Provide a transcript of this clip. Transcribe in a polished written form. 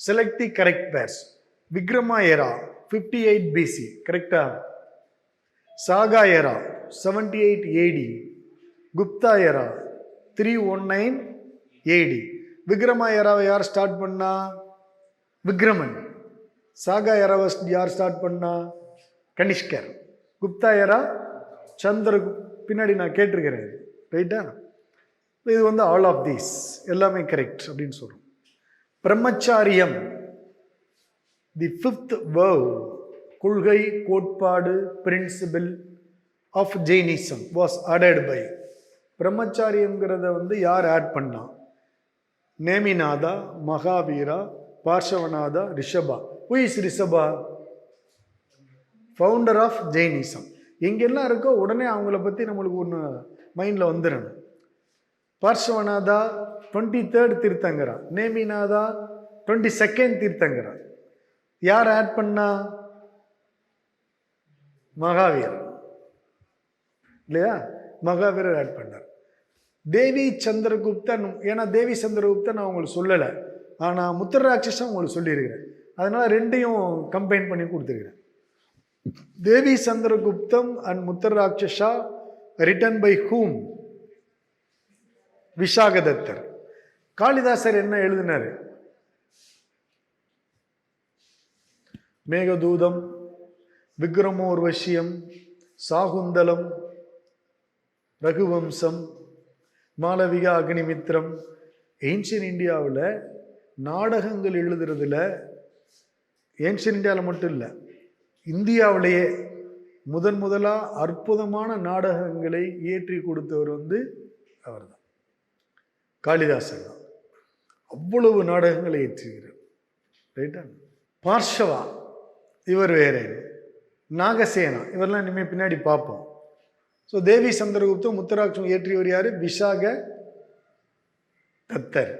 Select the correct pairs. Vikrama era 58 BC, correcta? Saga era 78 AD. Gupta era 319 AD. Vikrama era யார் start பண்ணா? விக்ரமன். சாகா era யார் start பண்ணா? கனிஷ்கர். Gupta era சந்திர பின்னாடி நான் கேட்டிருக்கிறேன், ரைட்டா? இது வந்து ஆல் ஆஃப் தீஸ் எல்லாமே கரெக்ட் அப்படின்னு சொல்றோம். பிரம்மச்சாரியம், தி ஃபிஃப்த் வேர்வ், கொள்கை, கோட்பாடு, principle of Jainism was added by. பிரம்மச்சாரியங்கிறத வந்து யார் ஆட் பண்ணா? Neminatha, Mahavira, Parshvanatha, Rishabha. Who is Rishabha? Founder of Jainism. எங்கெல்லாம் இருக்கோ உடனே அவங்கள பற்றி நம்மளுக்கு ஒன்று மைண்டில் வந்துடணும். பார்ஷவநாதா 23rd தீர்த்தங்கரா, நேமிநாதா 22nd தீர்த்தங்கரா. யார் ஆட் பண்ணா? மகாவீர், இல்லையா? மகாவீரர் ஆட் பண்ணார். தேவி சந்திரகுப்தன், ஏன்னா தேவி சந்திரகுப்தன் நான் உங்களுக்கு சொல்லலை, ஆனால் முத்திராட்சசம் உங்களுக்கு சொல்லியிருக்கிறேன். அதனால ரெண்டையும் கம்பைன் பண்ணி கொடுத்துருக்கிறேன். Devi Chandraguptam and Mudrarakshasa written by hmm? Vishakhadatta. Kalidasa என்ன எழுதினாரு? மேகதூதம், விக்ரமோர்வசியம், சாகுந்தலம், ரகுவம்சம், மாளவிகா, அக்னிமித்திரம். ஏன்ஷியன் இந்தியாவில் நாடகங்கள் எழுதுறதுல, ஏன்ஷியன் இந்தியாவில் மட்டும் இல்லை, இந்தியாவிலேயே முதலா அற்புதமான நாடகங்களை இயற்றி கொடுத்தவர் வந்து அவர் தான், காளிதாசன் தான். அவ்வளவு நாடகங்களை ஏற்றுகிறார், ரைட்டா? பார்ஷவா, இவர் வேற. நாகசேனா, இவரெல்லாம் இனிமேல் பின்னாடி பார்ப்போம். ஸோ தேவி சந்திரகுப்தம், முத்திராட்சம் ஏற்றியவர் யாரு? விஷாக தத்தர்.